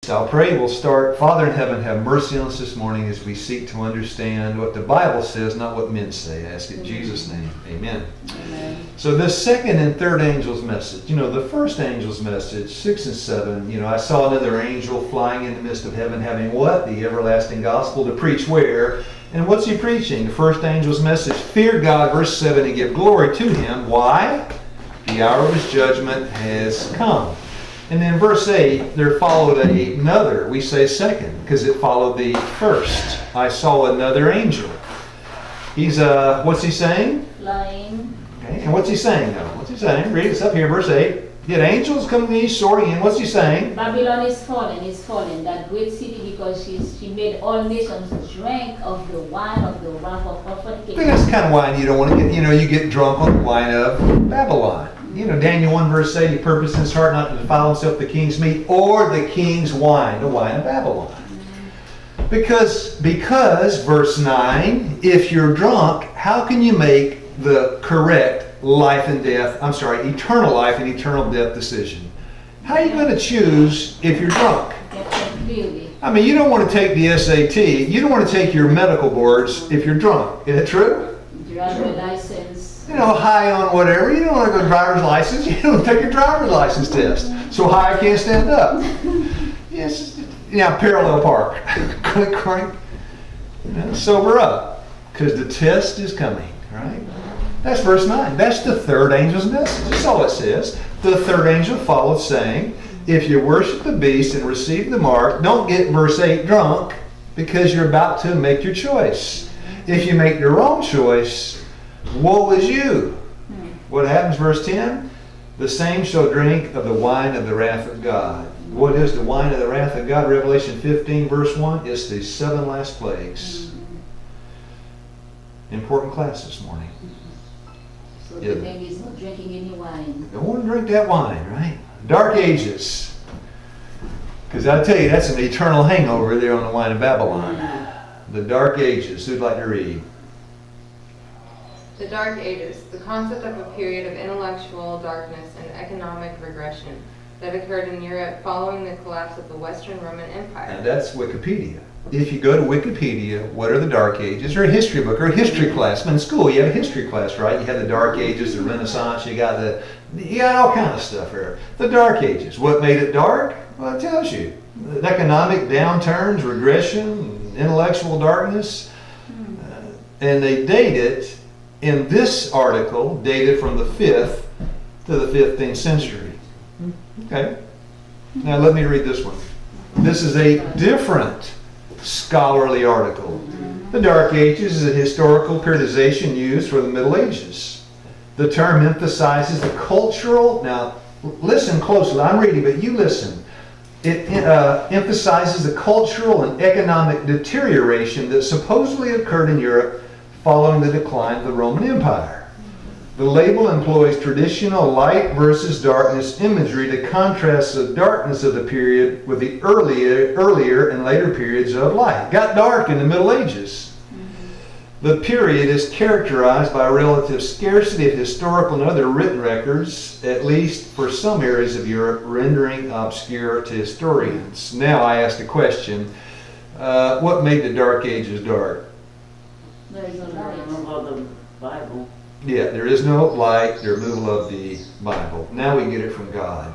I'll pray. We'll start. Father in heaven, have mercy on us this morning as we seek to understand what the Bible says, not what men say. I ask in Jesus' name. Amen. Amen. So the second and third angel's message. The first angel's message, 6 and 7, I saw another angel flying in the midst of heaven, having what? The everlasting gospel to preach where? And what's he preaching? The first angel's message, fear God, verse 7, and give glory to him. Why? The hour of his judgment has come. And then verse 8, there followed another, we say second, because it followed the first. I saw another angel. He's, what's he saying? Flying. Okay, and what's he saying now? What's he saying? Read it up here, verse 8. Yet angels come to me soaring in. What's he saying? Babylon is fallen, that great city, because she made all nations drink of the wine of the wrath of her I fornication. think that's the kind of wine you don't want to get. You get drunk on the wine of Babylon. Daniel 1 verse 8, he purposed in his heart not to defile himself with the king's meat or the king's wine, the wine of Babylon. Because verse 9, if you're drunk, how can you make the correct eternal life and eternal death decision? How are you going to choose if you're drunk? You don't want to take the SAT. You don't want to take your medical boards if you're drunk. Is it true? Driver's license. High on whatever. You don't want to go driver's license. You don't take your driver's license test. So high I can't stand up. Yes. Parallel park. Click, crank. Sober up. Because the test is coming, right? That's verse 9. That's the third angel's message. That's all it says. The third angel followed, saying, if you worship the beast and receive the mark, don't get, verse 8, drunk, because you're about to make your choice. If you make your own choice, woe is you. What happens, verse 10? The same shall drink of the wine of the wrath of God. What is the wine of the wrath of God? Revelation 15, verse 1. It's the 7 last plagues. Important class this morning. So the thing is not drinking any wine. Don't want to drink that wine, right? Dark Ages. Because I tell you, that's an eternal hangover there on the wine of Babylon. The Dark Ages. Who'd like to read? The Dark Ages, the concept of a period of intellectual darkness and economic regression that occurred in Europe following the collapse of the Western Roman Empire. And that's Wikipedia. If you go to Wikipedia, what are the Dark Ages? Or a history book, or a history class. In school, you have a history class, right? You have the Dark Ages, the Renaissance, you got all kind of stuff here. The Dark Ages. What made it dark? Well, it tells you. Economic downturns, regression, intellectual darkness. And they date it, in this article, dated from the 5th to the 15th century. Okay. Now let me read this one. This is a different scholarly article. The Dark Ages is a historical periodization used for the Middle Ages. The term emphasizes the cultural, now listen closely, I'm reading, but you listen. It emphasizes the cultural and economic deterioration that supposedly occurred in Europe following the decline of the Roman Empire. The label employs traditional light versus darkness imagery to contrast the darkness of the period with the earlier and later periods of light. It got dark in the Middle Ages. The period is characterized by a relative scarcity of historical and other written records, at least for some areas of Europe, rendering obscure to historians. Now I ask the question, what made the Dark Ages dark? There is no light. About the Bible. Yeah, there is no light, the removal of the Bible. Now we get it from God.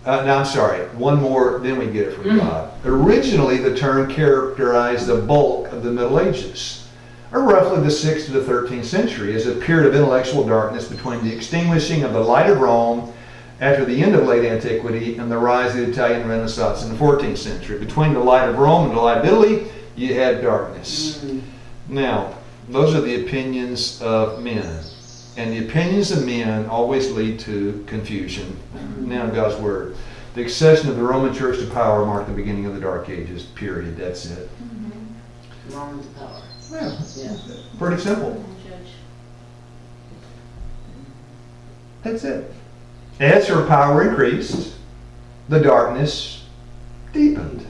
One more, then we get it from God. Originally, the term characterized the bulk of the Middle Ages, or roughly the 6th to the 13th century, as a period of intellectual darkness between the extinguishing of the light of Rome after the end of late antiquity and the rise of the Italian Renaissance in the 14th century. Between the light of Rome and the light of Italy, you had darkness. Now, those are the opinions of men. And the opinions of men always lead to confusion. Now in God's Word. The accession of the Roman Church to power marked the beginning of the Dark Ages, period. That's it. Roman power. Yeah. Pretty simple. That's it. As her power increased, the darkness deepened.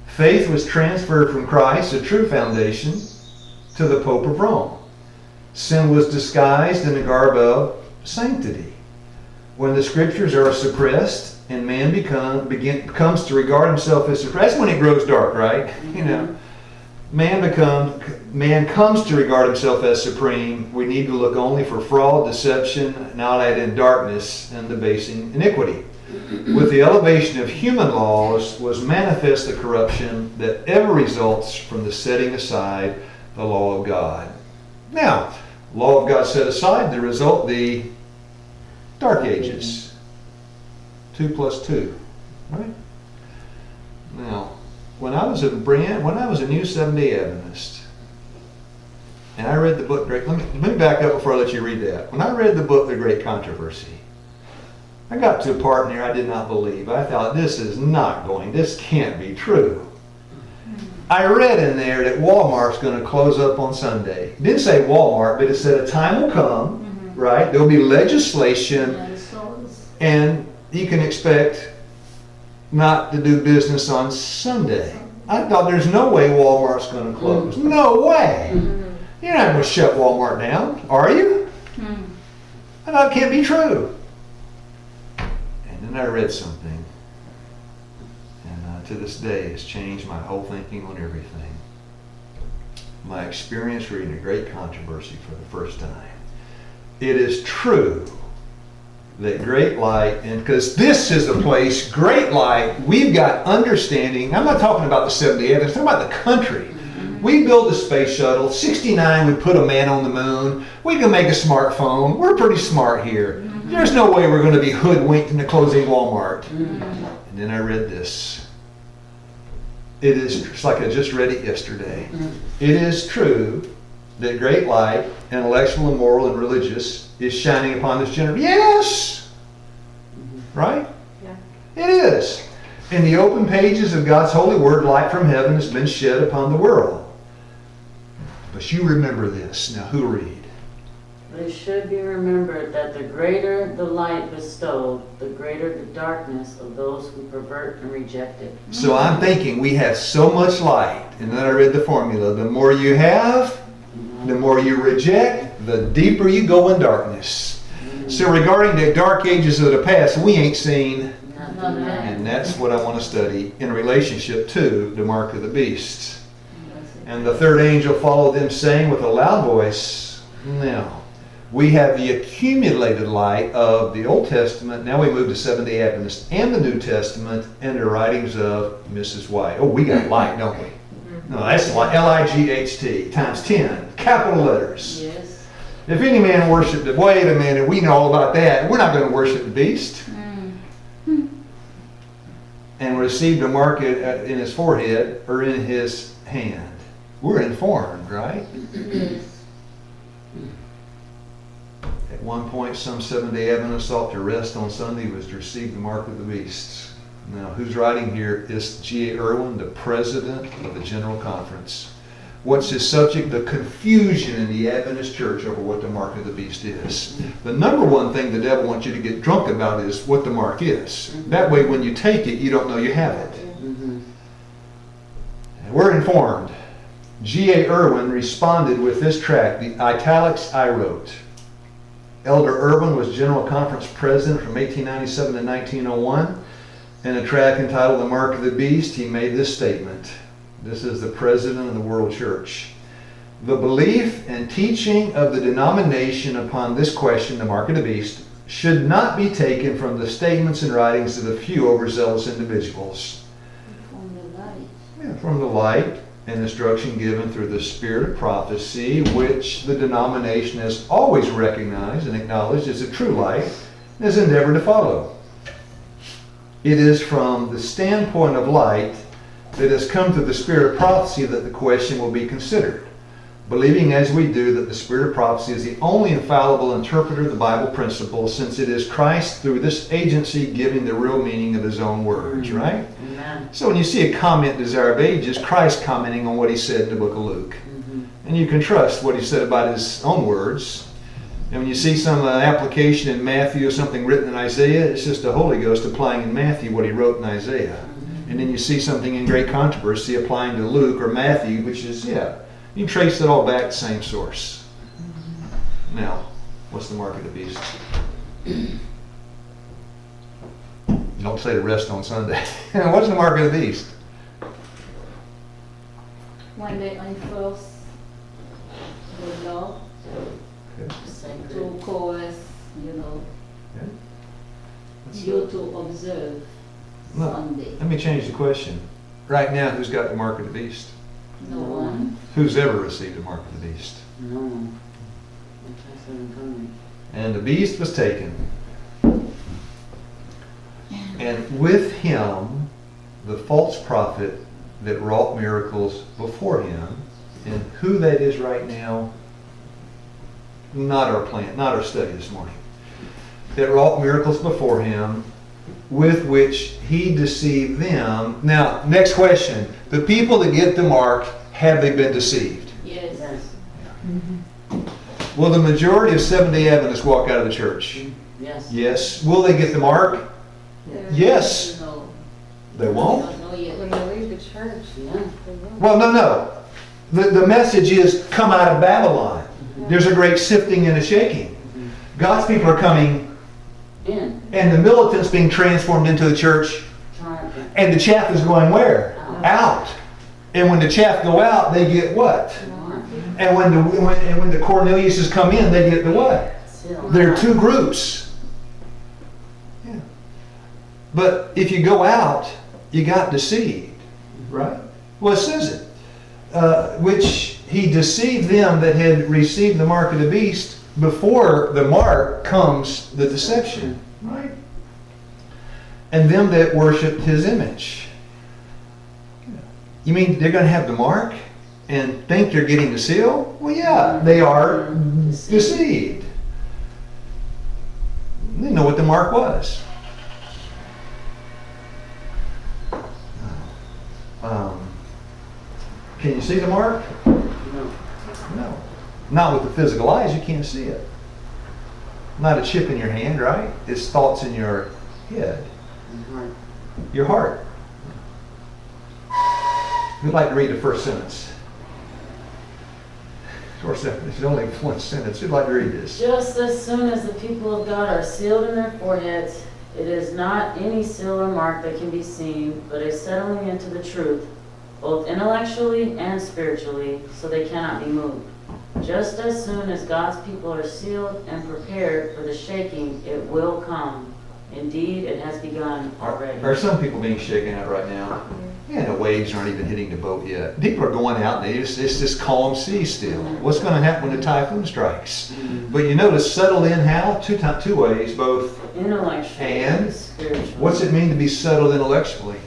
Faith was transferred from Christ, a true foundation, to the Pope of Rome. Sin was disguised in the garb of sanctity. When the scriptures are suppressed, and man comes to regard himself as supreme. That's when it grows dark, right? You know, man comes to regard himself as supreme. We need to look only for fraud, deception, not add in darkness and debasing iniquity. With the elevation of human laws was manifest the corruption that ever results from the setting aside the law of God. Now, law of God set aside, the result, the Dark Ages. 2 plus 2, right? Now, when I was a new Seventh-day Adventist, and I read the book, let me back up before I let you read that. When I read the book, The Great Controversy, I got to a part in there I did not believe. I thought, this can't be true. I read in there that Walmart's going to close up on Sunday. It didn't say Walmart, but it said a time will come, right? There'll be legislation, and you can expect not to do business on Sunday. I thought there's no way Walmart's going to close. No way. You're not going to shut Walmart down, are you? I thought it can't be true. And then I read something, and to this day it's changed my whole thinking on everything. My experience reading A Great Controversy for the first time. It is true that great light, and because this is a place, great light, we've got understanding. I'm not talking about the 70 Adventists, I'm talking about the country. We build a space shuttle. 69, we put a man on the moon. We can make a smartphone. We're pretty smart here. There's no way we're going to be hoodwinked into closing Walmart. And then I read this. It's like I just read it yesterday. It is true that great light, intellectual and moral and religious, is shining upon this generation. Yes! Right? Yeah. It is. In the open pages of God's holy word, light from heaven has been shed upon the world. But you remember this. Now, who read? It should be remembered that the greater the light bestowed, the greater the darkness of those who pervert and reject it. So I'm thinking we have so much light. And then I read the formula. The more you have, the more you reject, the deeper you go in darkness. So regarding the dark ages of the past, we ain't seen. And that's what I want to study in relationship to the mark of the beast. And the third angel followed them, saying with a loud voice, now, we have the accumulated light of the Old Testament. Now we move to Seventh-day Adventists and the New Testament and the writings of Mrs. White. Oh, we got light, don't we? No, that's like L-I-G-H-T times 10, capital letters. Yes. If any man worship wait a minute, we know all about that. We're not going to worship the beast. And received a mark in his forehead or in his hand. We're informed, right? Yes. At one point, some Seventh-day Adventists thought to rest on Sunday was to receive the mark of the beast. Now, who's writing here is G.A. Irwin, the president of the General Conference. What's his subject? The confusion in the Adventist church over what the mark of the beast is. The number one thing the devil wants you to get drunk about is what the mark is. That way, when you take it, you don't know you have it. And we're informed. G.A. Irwin responded with this tract, the italics I wrote. Elder Irwin was General Conference president from 1897 to 1901. In a tract entitled The Mark of the Beast, he made this statement. This is the president of the World Church. The belief and teaching of the denomination upon this question, the mark of the beast, should not be taken from the statements and writings of a few overzealous individuals. From the light. Yeah, from the light and instruction given through the spirit of prophecy, which the denomination has always recognized and acknowledged as a true light, and has endeavored to follow. It is from the standpoint of light that has come to the spirit of prophecy that the question will be considered. Believing as we do that the spirit of prophecy is the only infallible interpreter of the Bible principles, since it is Christ through this agency giving the real meaning of his own words, right? Amen. So when you see a comment, Desire of Ages, Christ commenting on what he said in the book of Luke. And you can trust what he said about his own words. And when you see some application in Matthew or something written in Isaiah, it's just the Holy Ghost applying in Matthew what he wrote in Isaiah. And then you see something in Great Controversy applying to Luke or Matthew, which is, you trace it all back to the same source. Now, what's the mark of the beast? Don't say the rest on Sunday. What's the mark of the beast? When they enforce the law Sacred. to coerce, Okay. you to observe No. Sunday. Let me change the question. Right now, who's got the mark of the beast? No one. Who's ever received the mark of the beast? No. Okay, so I'm coming. And the beast was taken. And with him, the false prophet that wrought miracles before him. And who that is right now, not our plan, not our study this morning. That wrought miracles before him, with which he deceived them. Now, next question. The people that get the mark, have they been deceived? Yes. Yes. Will the majority of Seventh-day Adventists walk out of the church? Yes. Yes. Will they get the mark? Yes. No. They I won't? don't know yet. When they leave the church, Yeah. they will. Well, no. The message is come out of Babylon. There's a great sifting and a shaking. God's people are coming, In. and the militants being transformed into the church, Trying to. and the chaff is going where? Out. And when the chaff go out, they get what? And when the Corneliuses come in, they get the what? Seal. There are two groups. Yeah. But if you go out, you got deceived, right? Well, it says it. Which he deceived them that had received the mark of the beast. Before the mark comes the deception, right? And them that worshipped his image. You mean they're going to have the mark and think they're getting the seal? Well, yeah, they are deceived. They know what the mark was. Can you see the mark? No. No. Not with the physical eyes, you can't see it. Not a chip in your hand, right? It's thoughts in your head, Heart. your heart. Who'd like to read the first sentence? First sentence, it's only one sentence. Who'd like to read this? Just as soon as the people of God are sealed in their foreheads, it is not any seal or mark that can be seen, but a settling into the truth, both intellectually and spiritually, so they cannot be moved. Just as soon as God's people are sealed and prepared for the shaking, it will come. Indeed, it has begun already. Are some people being shaken out right now? Yeah, the waves aren't even hitting the boat yet. People are going out and it's this calm sea still. What's going to happen when the typhoon strikes? But you notice settled in how? Two ways, both. Intellectually And spiritually. What's it mean to be settled intellectually?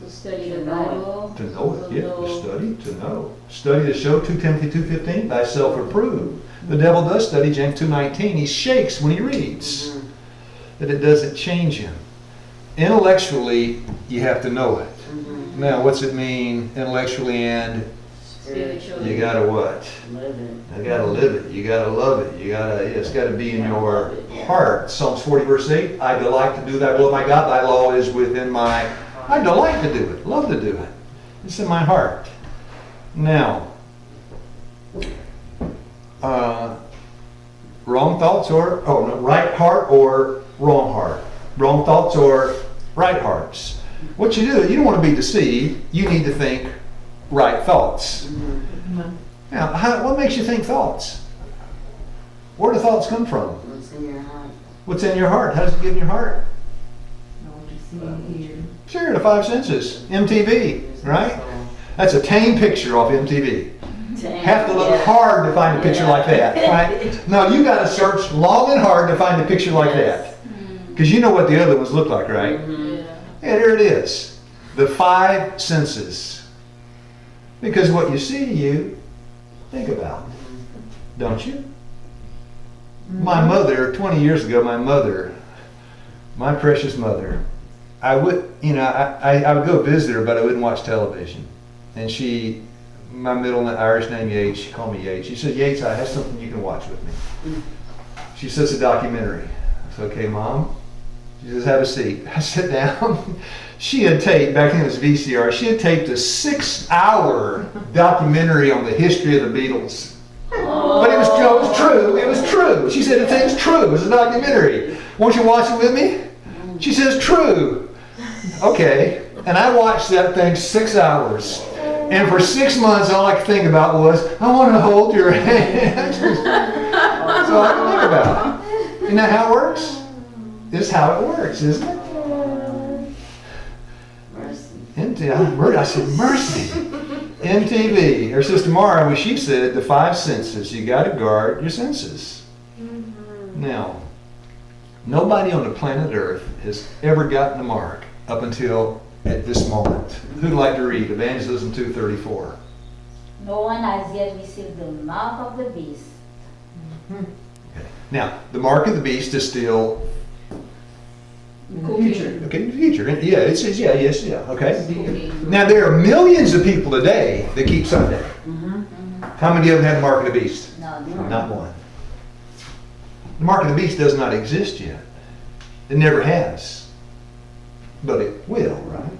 To study the Bible. To know it, yeah, to study, to know. Study to show, 2 Timothy 2:15, thyself approve. The devil does study, James 2:19. He shakes when he reads. That it doesn't change him. Intellectually, you have to know it. Now, what's it mean intellectually and Spiritually. you gotta what? Live it. You gotta live it. You gotta love it. It's gotta be in your heart. Psalms 40 verse 8, I delight to do thy will, my God. Thy law is within my, I delight to do it. Love to do it. It's in my heart. Now, wrong thoughts right heart or wrong heart. Wrong thoughts or right hearts. What you do, you don't want to be deceived. You need to think right thoughts. Now, what makes you think thoughts? Where do thoughts come from? What's in your heart? What's in your heart? How does it get in your heart? Know what you see and hear. Sure, the five senses. MTV, right? That's a tame picture off MTV. Have to look hard to find a picture like that, right? No, you got to search long and hard to find a picture like that. Because you know what the other ones look like, right? Yeah, there it is. The five senses. Because what you see, you think about. Don't you? My mother, 20 years ago, my precious mother, I would go visit her, but I wouldn't watch television. And my middle Irish name Yates, she called me Yates. She said, Yates, I have something you can watch with me. She says, a documentary. I said, okay, Mom. She says, have a seat. I sit down. She had taped, back then it was VCR, she had taped a 6-hour documentary on the history of the Beatles. But it was true. It was true. She said, it's true. It was a documentary. Won't you watch it with me? She says, true. Okay. And I watched that thing 6 hours. And for 6 months, all I could think about was, I want to hold your hand. That's all I could think about. Isn't that how it works? This is how it works, isn't it? I said, mercy. MTV. Her sister Mara, when she said, the 5 senses, you got to guard your senses. Now, nobody on the planet Earth has ever gotten the mark up until at this moment. Who'd like to read Evangelism 2:34? No one has yet received the mark of the beast. Okay. Now, the mark of the beast is still In the future. okay in the future. Yeah, it says yes, okay. Cooking. Now there are millions of people today that keep Sunday. Mhm. How many of them have the mark of the beast? No, Not one. The mark of the beast does not exist yet. It never has. But it will, right?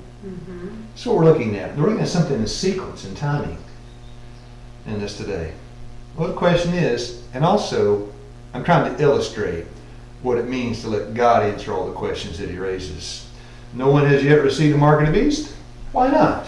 That's what we're looking at. We're looking at something in sequence and timing in this today. Well, the question is, and also, I'm trying to illustrate what it means to let God answer all the questions that He raises. No one has yet received the mark of the beast? Why not?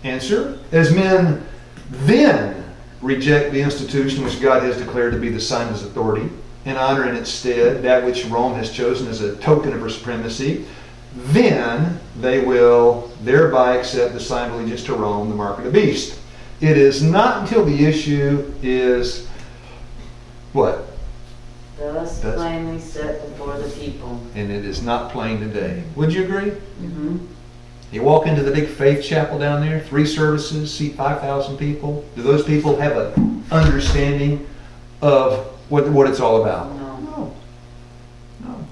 Answer, as men then reject the institution which God has declared to be the sign of His authority, and honor in its stead that which Rome has chosen as a token of her supremacy, then they will thereby accept the sign of allegiance to Rome, the mark of the beast. It is not until the issue is what? Thus plainly set before the people. And it is not plain today. Would you agree? Mm-hmm. You walk into the big faith chapel down there, 3 services, seat 5,000 people. Do those people have an understanding of what it's all about? No. No.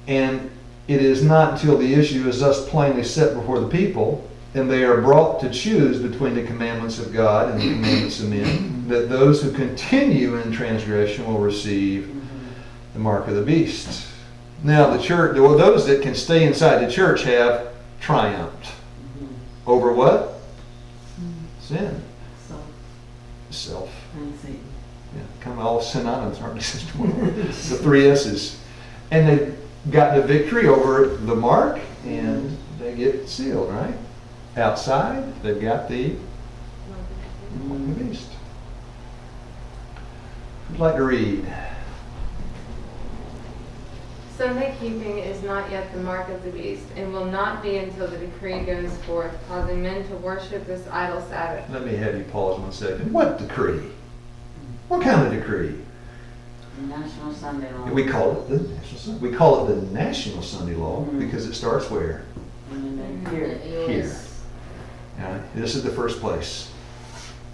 And it is not until the issue is thus plainly set before the people, and they are brought to choose between the commandments of God and the commandments of men, that those who continue in transgression will receive the mark of the beast. Now the church, well, those that can stay inside the church have triumphed. Over what? Sin. So, Self. and Satan. Yeah, kind of all synonymous, aren't they, Sister Moore? The 3 S's. And they've got the victory over the mark, and they get sealed, right? Outside, they've got the beast. I'd like to read. Sunday keeping is not yet the mark of the beast, and will not be until the decree goes forth, causing men to worship this idol Sabbath. Let me have you pause 1 second. What decree? What kind of decree? National Sunday Law. We call it the National Sunday. We call it the National Sunday Law because it starts where? And then here. Here. Now, this is the first place.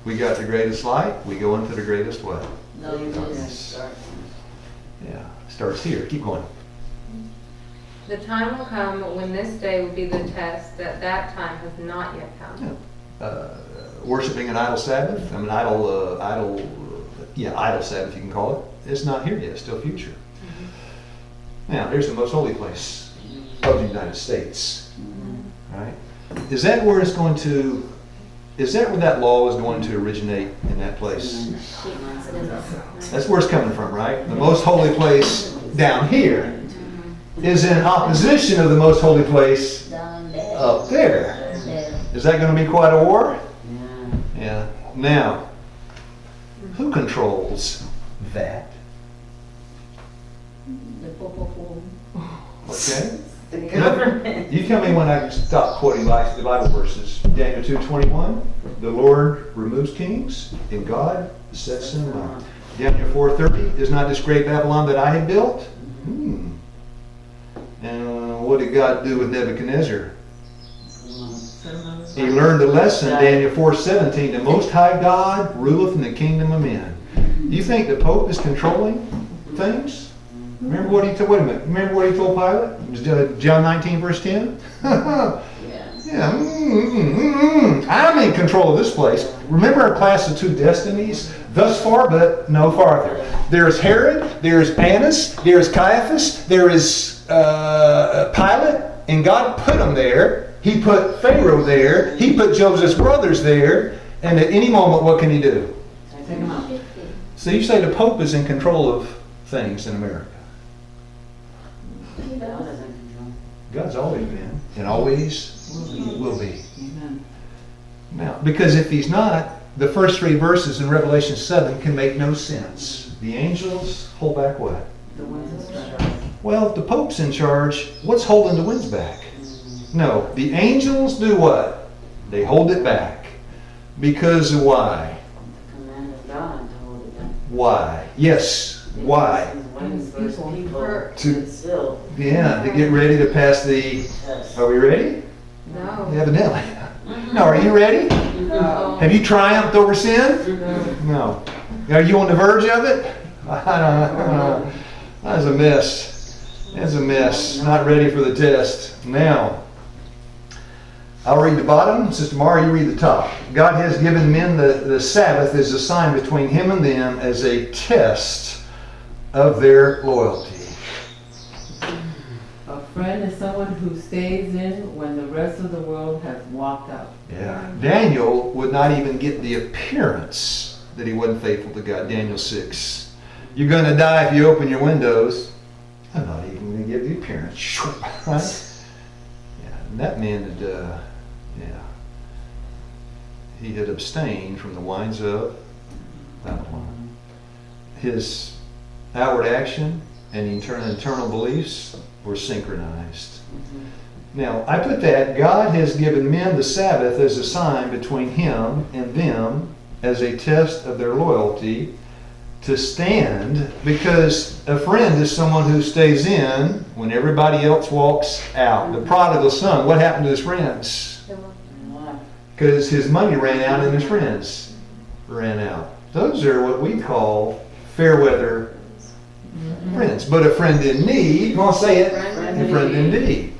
We got the greatest light. We go into the greatest what? no, Yes. Yeah, starts here. Keep going. The time will come when this day will be the test, that time has not yet come. Worshiping an idol Sabbath. I mean, idol Sabbath you can call it. It's not here yet. It's still future. Now, there's the most holy place of the United States. Right? Is that where it's going to? Is that where that law is going to originate in that place? That's where it's coming from, right? The most holy place down here is in opposition of the most holy place down there. up there. There. Is that going to be quite a war? Yeah. Yeah. Now, who controls that? The Popo. Okay. The government. You tell me when I stop quoting the Bible verses. Daniel 2:21. The Lord removes kings, and God sets them up. Daniel 4:30. Is not this great Babylon that I had built? And what did God do with Nebuchadnezzar? He learned the lesson, Daniel 4:17. The Most High God ruleth in the kingdom of men. You think the Pope is controlling things? Remember what he told? Wait a minute. Remember what he told Pilate? It was John 19 verse 10. Yeah. I'm in control of this place. Remember our class of 2 destinies? Thus far, but no farther. There's Herod. There's Annas. There's Caiaphas. There is Pilate, and God put them there. He put Pharaoh there. He put Joseph's brothers there. And at any moment, what can he do? Take them out. So you say the Pope is in control of things in America. God is in control. God's always been and always will be. Amen. Now, because if he's not, the first 3 verses in Revelation 7 can make no sense. The angels hold back what? The ones that strike. Well, if the Pope's in charge, what's holding the winds back? No, the angels do what? They hold it back. Because of why? The command of God to hold it down. Why? Yes, why? He's waiting for his people For- to seal Yeah, to get ready to pass the... test. Are we ready? No. Evidently. No, are you ready? No. Have you triumphed over sin? No. Are you on the verge of it? I don't know. That's a mess. That's a mess. Not ready for the test. Now, I'll read the bottom. Sister Mara, you read the top. God has given men the Sabbath as a sign between him and them as a test of their loyalty. A friend is someone who stays in when the rest of the world has walked out. Yeah. Daniel would not even get the appearance that he wasn't faithful to God. Daniel 6. You're going to die if you open your windows. I'm not even going to give the appearance. Right? Yeah. And that man had, he had abstained from the wines of Babylon. His outward action and internal beliefs were synchronized. Now, I put that God has given men the Sabbath as a sign between him and them as a test of their loyalty to stand, because a friend is someone who stays in when everybody else walks out. The prodigal son, what happened to his friends? Because his money ran out and his friends ran out. Those are what we call fair weather friends. But a friend in need, you want to say it? A friend in need.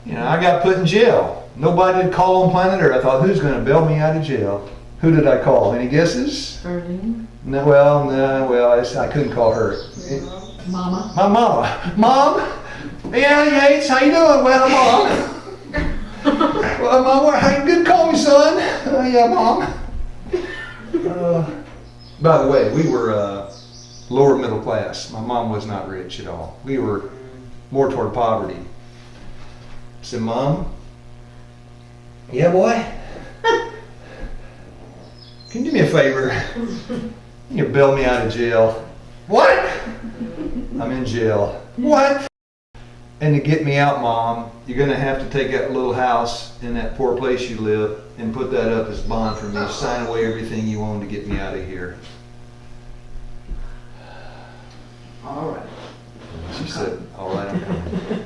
You know, I got put in jail. Nobody would call on planet Earth. I thought, who's going to bail me out of jail? Who did I call? Any guesses? Erling. No, I couldn't call her. Mama. My mama. Mom? Yeah, Yates, how you doing? Well, Mom. Well, Mom, how good call me, son? Yeah, Mom. By the way, we were lower middle class. My mom was not rich at all. We were more toward poverty. I said, Mom? Yeah, boy? Can you do me a favor? Can you bail me out of jail? What? I'm in jail. What? And to get me out, Mom, you're going to have to take that little house in that poor place you live and put that up as bond for me. Sign away everything you own to get me out of here. All right. She said, all right, I'm coming.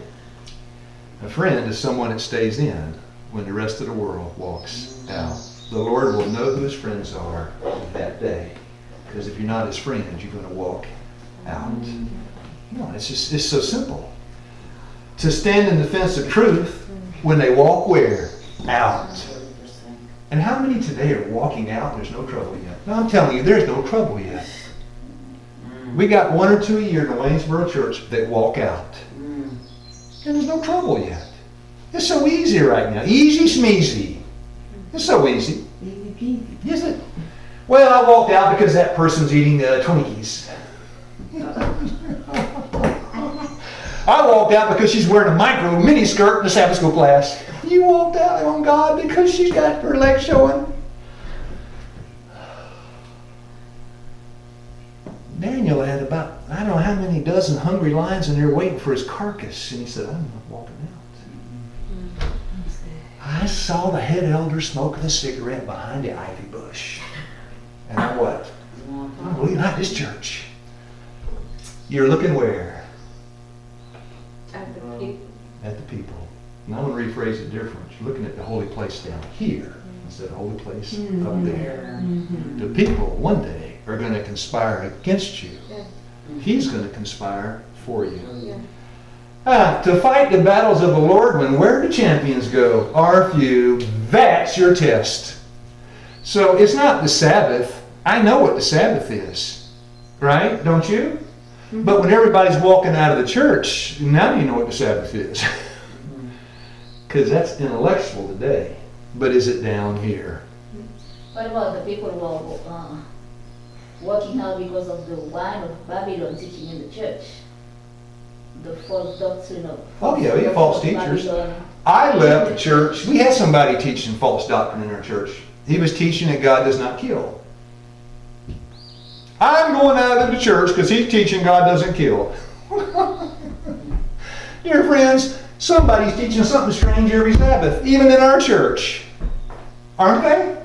A friend is someone that stays in when the rest of the world walks out. The Lord will know who his friends are that day. Because if you're not his friend, you're going to walk out. No, it's so simple. To stand in defense of truth when they walk where? Out. And how many today are walking out and there's no trouble yet? No, I'm telling you, there's no trouble yet. We got 1 or 2 a year in the Waynesboro church that walk out. And there's no trouble yet. It's so easy right now. Easy smeezy. It's so easy. Easy peasy. Is it? Well, I walked out because that person's eating Twinkies. I walked out because she's wearing a micro mini skirt in the Sabbath school class. You walked out on God because she's got her legs showing. Daniel had about, I don't know how many dozen hungry lions in there waiting for his carcass. And he said, I'm not walking out. I saw the head elder smoking a cigarette behind the ivy bush. And I what? I believe not this church. You're looking where? At the people. At the people. And I'm going to rephrase it different. You're looking at the holy place down here instead of holy place up there. The people one day are going to conspire against you. Yeah. He's going to conspire for you. Yeah. To fight the battles of the Lord, when where do champions go? Are few. That's your test. So it's not the Sabbath. I know what the Sabbath is. Right? Don't you? But when everybody's walking out of the church, now you know what the Sabbath is. Because that's intellectual today. But is it down here? What about the people who are walking out because of the wine of Babylon teaching in the church? the false doctrine of. Oh, yeah, we have false teachers. Babylon. I left the church. We had somebody teaching false doctrine in our church. He was teaching that God does not kill. I'm going out of the church because he's teaching God doesn't kill. Dear friends, somebody's teaching something strange every Sabbath, even in our church. Aren't they?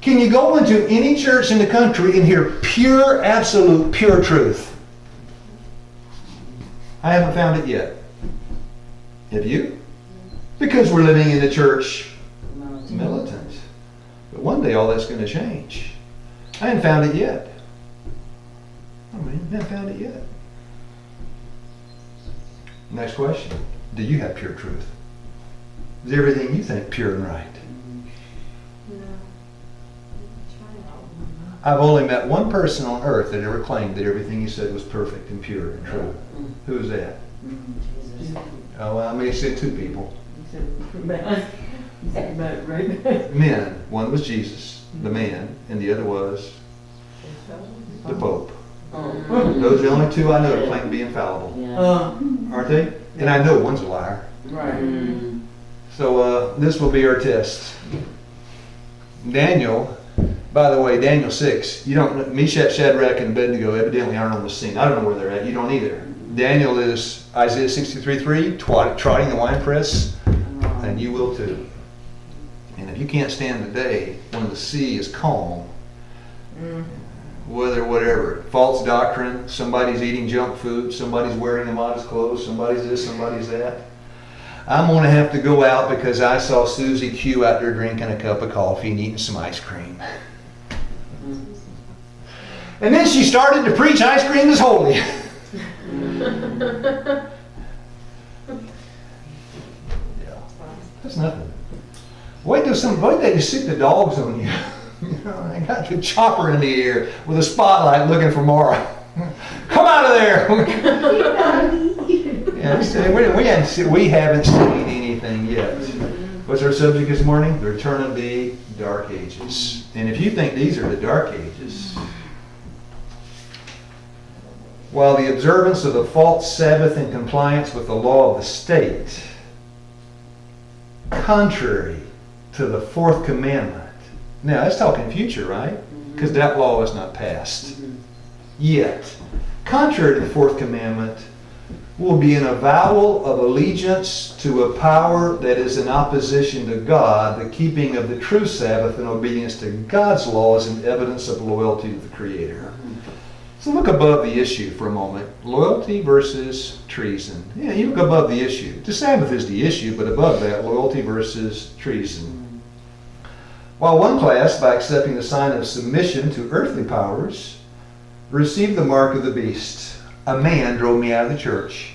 Can you go into any church in the country and hear pure, absolute, pure truth? I haven't found it yet. Have you? Because we're living in the church militant. But one day all that's going to change. I haven't found it yet. I haven't found it yet. Next question. Do you have pure truth? Is everything you think pure and right? No. I've only met one person on earth that ever claimed that everything he said was perfect and pure and true. Who is that? Jesus. Oh, well, I may have said two people. You said about right. Men. One was Jesus, the man, and the other was the Pope. Those are the only two I know that claim to be infallible. Yeah. Aren't they? And I know one's a liar. Right. So this will be our test. Daniel, by the way, Daniel 6, you don't, Meshach, Shadrach, and Abednego evidently aren't on the scene. I don't know where they're at. You don't either. Daniel is Isaiah 63:3, trotting the winepress, and you will too. And if you can't stand the day when the sea is calm, whatever, false doctrine, somebody's eating junk food, somebody's wearing immodest clothes, somebody's this, somebody's that, I'm going to have to go out because I saw Susie Q out there drinking a cup of coffee and eating some ice cream. And then she started to preach ice cream is holy. Yeah. That's nothing. Wait till they just stick the dogs on you. You know, they got the chopper in the air with a spotlight looking for Mara. Come out of there! Yeah, we haven't seen anything yet. What's our subject this morning? The return of the dark ages. And if you think these are the dark ages, while the observance of the false Sabbath in compliance with the law of the state, contrary to the fourth commandment. Now, that's talking future, right? Because that law is not passed. Yet, contrary to the fourth commandment, will be an avowal of allegiance to a power that is in opposition to God, the keeping of the true Sabbath and obedience to God's law is an evidence of loyalty to the Creator. So look above the issue for a moment. Loyalty versus treason. Yeah, you look above the issue. The Sabbath is the issue, but above that, loyalty versus treason. While one class, by accepting the sign of submission to earthly powers, received the mark of the beast. A man drove me out of the church.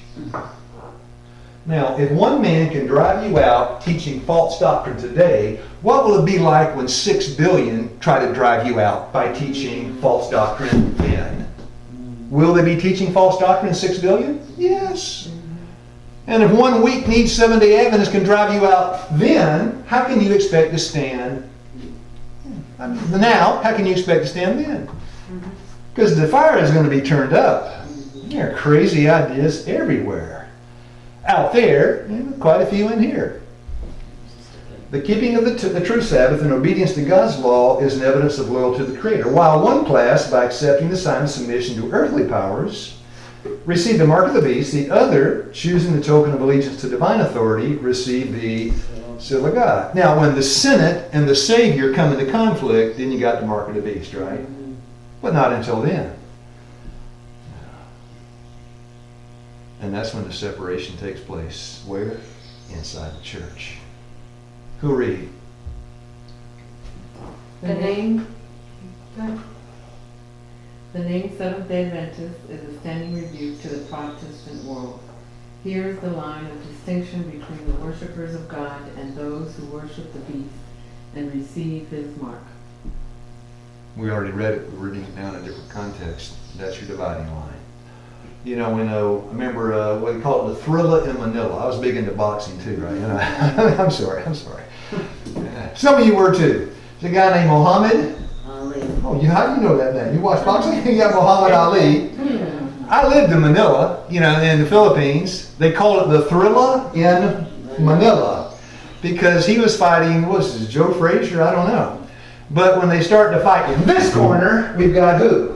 Now, if one man can drive you out teaching false doctrine today, what will it be like when 6 billion try to drive you out by teaching false doctrine then? Will they be teaching false doctrine in 6 billion? Yes. And if 1 week needs 7-day Adventists can drive you out then, how can you expect to stand now? How can you expect to stand then? Because the fire is going to be turned up. There are crazy ideas everywhere. Out there, and quite a few in here. The keeping of the true Sabbath and obedience to God's law is an evidence of loyalty to the Creator. While one class, by accepting the sign of submission to earthly powers, received the mark of the beast, the other, choosing the token of allegiance to divine authority, received the seal of God. Now, when the Senate and the Savior come into conflict, then you got the mark of the beast, right? But not until then. And that's when the separation takes place. Where? Inside the church. Who read? The name. The name Seventh-day Adventist is a standing rebuke to the Protestant world. Here is the line of distinction between the worshippers of God and those who worship the beast and receive his mark. We already read it. We're reading it now in a different context. That's your dividing line. You know, I remember what they call it, the Thrilla in Manila. I was big into boxing too, right? You know, I'm sorry. Some of you were too. There's a guy named Muhammad Ali. Oh, how do you know that name? You watch boxing? You got Muhammad Ali. I lived in Manila, in the Philippines. They call it the Thrilla in Manila because he was fighting, what was this, Joe Frazier? I don't know. But when they start to fight in this corner, we've got who?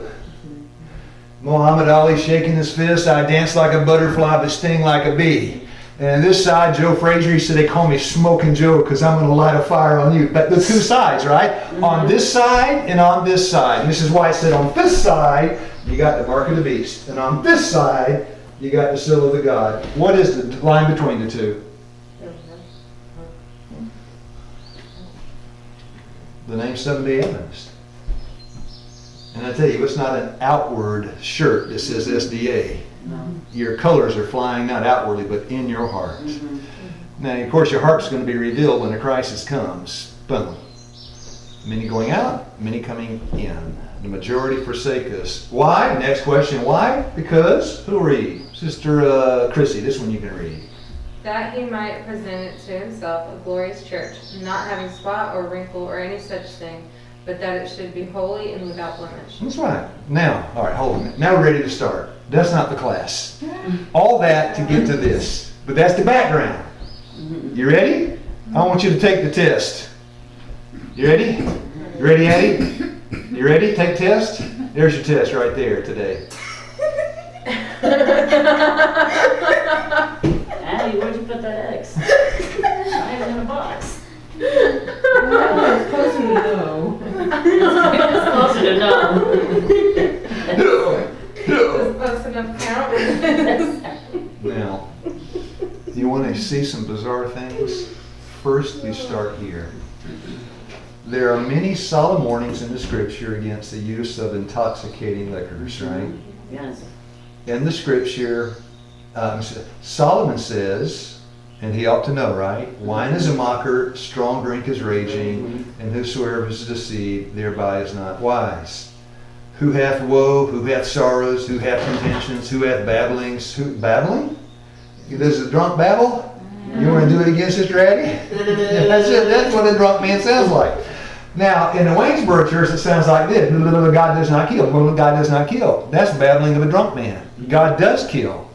Muhammad Ali shaking his fist. I dance like a butterfly but sting like a bee. And this side, Joe Frazier, he said they call me Smoking Joe because I'm going to light a fire on you. But the two sides, right? On this side and on this side. Mrs. White said on this side, you got the mark of the beast. And on this side, you got the seal of the God. What is the line between the two? The name Seventh-day Adventist. And I tell you, it's not an outward shirt that says SDA. No. Your colors are flying not outwardly, but in your heart. Mhm. Now, of course, your heart's going to be revealed when the crisis comes. Boom. Many going out, many coming in. The majority forsake us. Why? Next question, why? Because, who will read? Sister Chrissy, this one you can read. That he might present it to himself a glorious church, not having spot or wrinkle or any such thing, but that it should be holy and without blemish. That's right. Now, all right, hold on. Now we're ready to start. That's not the class. All that to get to this. But that's the background. You ready? I want you to take the test. You ready? You ready, Addie? You ready? Take test? There's your test right there today. Addie, where'd you put that X? I had it in a box. It's closer to no. It's closer to no. Does close enough count? Now, you want to see some bizarre things? First, we start here. There are many solemn warnings in the scripture against the use of intoxicating liquors, right? Yes. In the scripture, Solomon says, and he ought to know, right? Wine is a mocker, strong drink is raging, and whosoever is deceived thereby is not wise. Who hath woe, who hath sorrows, who hath contentions, who hath babblings? Who babbling? Does a drunk babble? You want to do it again, Sister Addie? That's it. That's what a drunk man sounds like. Now, in the Waynesboro church, it sounds like this. God does not kill. God does not kill. That's babbling of a drunk man. God does kill.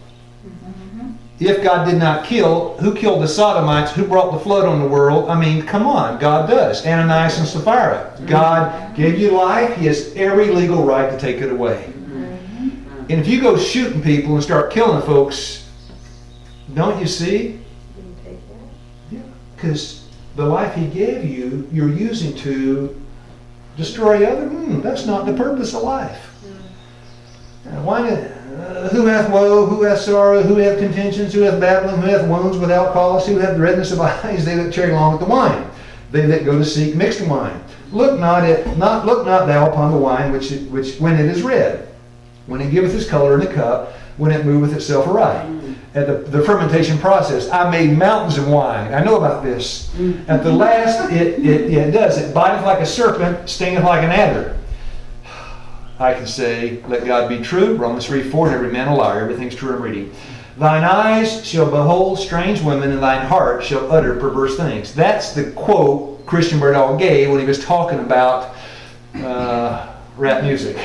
If God did not kill, who killed the Sodomites? Who brought the flood on the world? I mean, come on, God does. Ananias and Sapphira. God gave you life. He has every legal right to take it away. And if you go shooting people and start killing folks, don't you see? Yeah, because the life He gave you, you're using to destroy others. That's not the purpose of life. Who hath woe, who hath sorrow, who hath contentions, who hath babbling, who hath wounds without cause, who hath redness of eyes, they that tarry long with the wine, they that go to seek mixed wine. Look not thou upon the wine which when it is red, when it giveth its color in the cup, when it moveth itself aright. At the fermentation process, I made mountains of wine. I know about this. At the last, it does. It biteth like a serpent, stingeth like an adder. I can say, let God be true, Romans 3:4, and every man a liar. Everything's true I'm reading. Thine eyes shall behold strange women, and thine heart shall utter perverse things. That's the quote Christian Bernal gave when he was talking about rap music.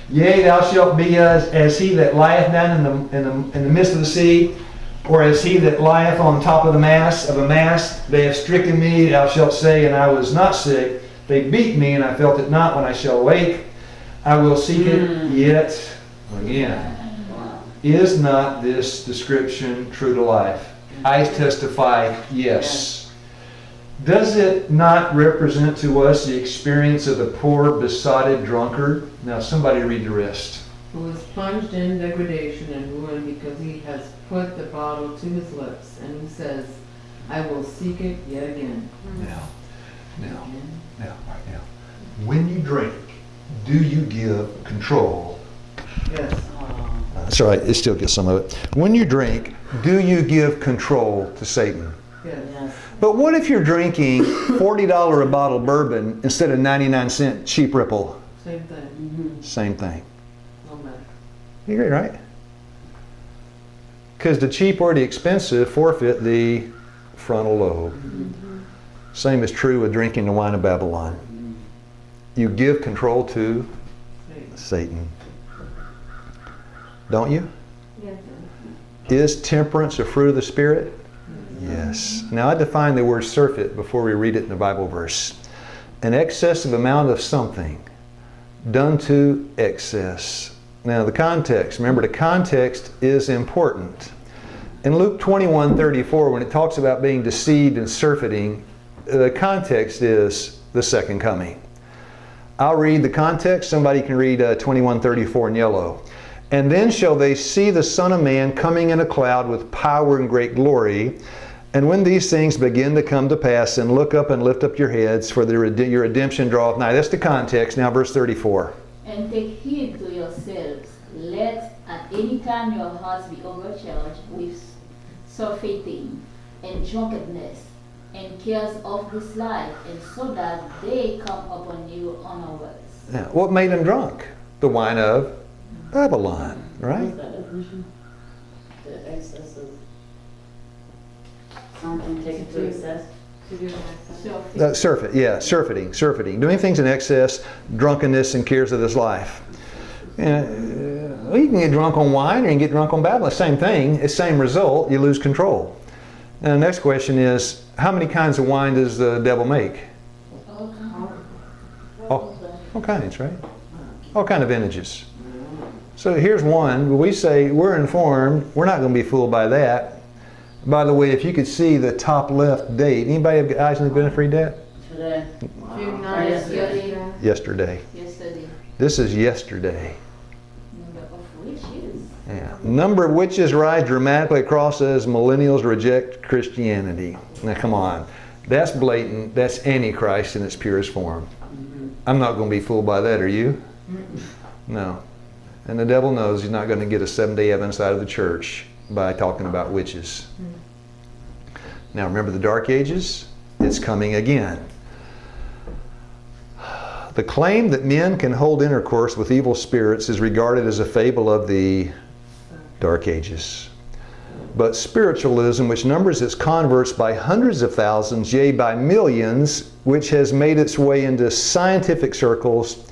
Yea, thou shalt be as he that lieth down in the midst of the sea, or as he that lieth on top of a mast. They have stricken me, thou shalt say, and I was not sick. They beat me, and I felt it not when I shall awake. I will seek it yet again. Is not this description true to life? I testify, yes. Does it not represent to us the experience of the poor, besotted drunkard? Now somebody read the rest. Who is plunged in degradation and ruin because he has put the bottle to his lips, and he says, I will seek it yet again. Now, when you drink, do you give control? Yes. That's all right, it still gets some of it. When you drink, do you give control to Satan? Yes. Yes. But what if you're drinking $40 a bottle bourbon instead of 99-cent cheap Ripple? Same thing. Same thing. No matter. You agree, right? Because the cheap or the expensive forfeit the frontal lobe. Same is true with drinking the wine of Babylon. You give control to Satan. don't you? Yes. Is temperance a fruit of the Spirit? Yes. Now I define the word surfeit before we read it in the Bible verse. An excessive amount of something done to excess. Now the context, remember the context is important. In Luke 21:34, when it talks about being deceived and surfeiting, the context is the second coming. I'll read the context. Somebody can read 21:34 in yellow. And then shall they see the Son of Man coming in a cloud with power and great glory. And when these things begin to come to pass, and look up and lift up your heads, for your redemption draweth nigh. That's the context. Now verse 34. And take heed to yourselves, lest at any time your hearts be overcharged with surfeiting and drunkenness and cares of this life, and so that they come upon you unawares. Now, what made them drunk? The wine of Babylon, right? What's that definition? The excess of something taken to excess? To do that. Surfeit, yeah, surfeiting. Doing things in excess, drunkenness, and cares of this life. You can get drunk on wine or you can get drunk on Babylon. Same thing, it's same result, you lose control. And the next question is, how many kinds of wine does the devil make? All kinds, right? All kind of vintages. So here's one. We say we're informed. We're not going to be fooled by that. By the way, if you could see the top left date. Anybody have eyes on the benefit read that? Today. June Or 9th. yesterday. Yesterday. Yesterday. This is yesterday. Number of witches. Yeah. Number of witches rise dramatically across as millennials reject Christianity. Now come on. That's blatant. That's Antichrist in its purest form. I'm not going to be fooled by that, are you? No. And the devil knows he's not going to get a 7-day evidence out of the church by talking about witches. Now remember the Dark Ages? It's coming again. The claim that men can hold intercourse with evil spirits is regarded as a fable of the Dark Ages. But spiritualism, which numbers its converts by hundreds of thousands, yea, by millions, which has made its way into scientific circles,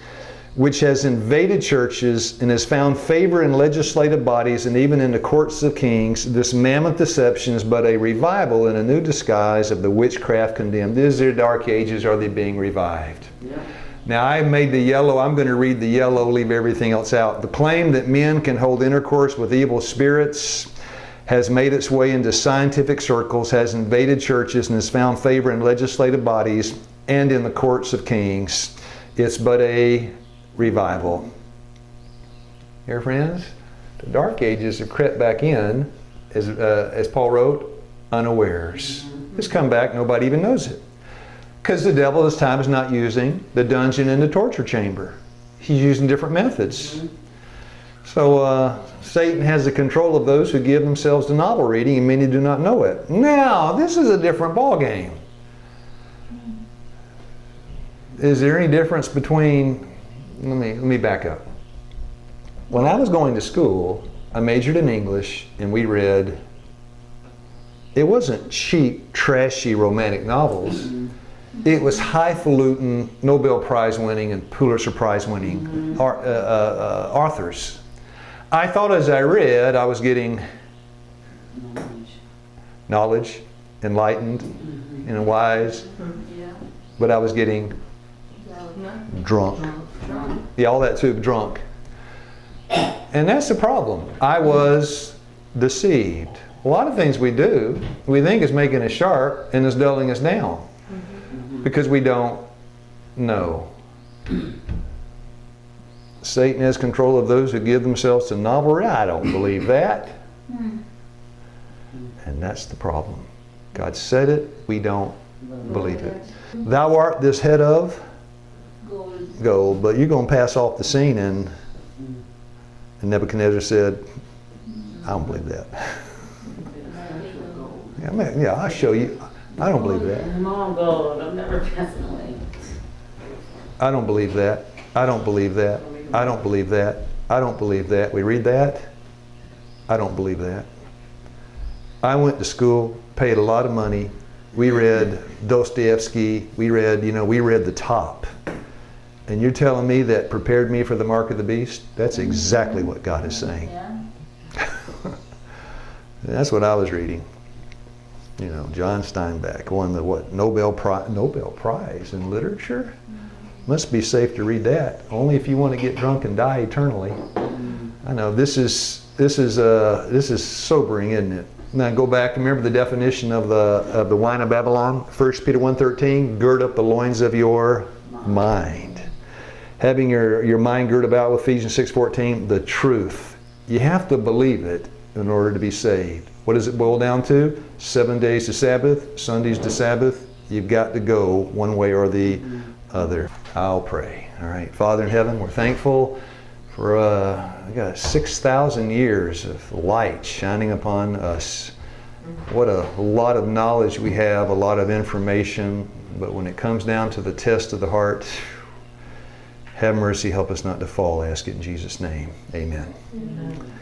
which has invaded churches and has found favor in legislative bodies and even in the courts of kings, this mammoth deception is but a revival in a new disguise of the witchcraft condemned. Is there Dark Ages? Are they being revived? Yeah. Now I made the yellow. I'm going to read the yellow, leave everything else out. The claim that men can hold intercourse with evil spirits has made its way into scientific circles, has invaded churches, and has found favor in legislative bodies and in the courts of kings. It's but a revival. Here, friends, the Dark Ages have crept back in, as Paul wrote, unawares. It's come back, nobody even knows it. Because the devil this time is not using the dungeon and the torture chamber. He's using different methods. So Satan has the control of those who give themselves to novel reading, and many do not know it. Now, this is a different ballgame. Is there any difference between... Let me back up. When I was going to school, I majored in English, and we read... It wasn't cheap, trashy romantic novels. It was highfalutin, Nobel Prize winning and Pulitzer Prize winning authors. I thought as I read, I was getting knowledge, enlightened, and wise, but I was getting drunk. Yeah, all that too, drunk. And that's the problem. I was deceived. A lot of things we do, we think is making us sharp and is dulling us down because we don't know. Satan has control of those who give themselves to novel reading. I don't believe that. And that's the problem. God said it, we don't believe it. Thou art this head of gold, but you're going to pass off the scene. And Nebuchadnezzar said, I don't believe that. Yeah, I'll show you. I don't believe that. I'm all gold. I'm never passing away. I don't believe that. I don't believe that. I don't believe that. I don't believe that. We read that. I don't believe that. I went to school, paid a lot of money. We read Dostoevsky. We read the top. And you're telling me that prepared me for the mark of the beast? That's exactly what God is saying. Yeah. That's what I was reading. You know, John Steinbeck won the Nobel Prize in literature. Must be safe to read that. Only if you want to get drunk and die eternally. I know this is sobering, isn't it? Now go back. Remember the definition of the wine of Babylon, 1 Peter 1:13. Gird up the loins of your mind. Having your mind girded about with Ephesians 6:14, the truth. You have to believe it in order to be saved. What does it boil down to? 7 days to Sabbath, Sundays to Sabbath. You've got to go one way or the other. I'll pray. All right, Father in heaven, we're thankful for we got 6,000 years of light shining upon us. What a lot of knowledge we have, a lot of information, but when it comes down to the test of the heart, have mercy, help us not to fall. I ask it in Jesus' name. Amen. Amen.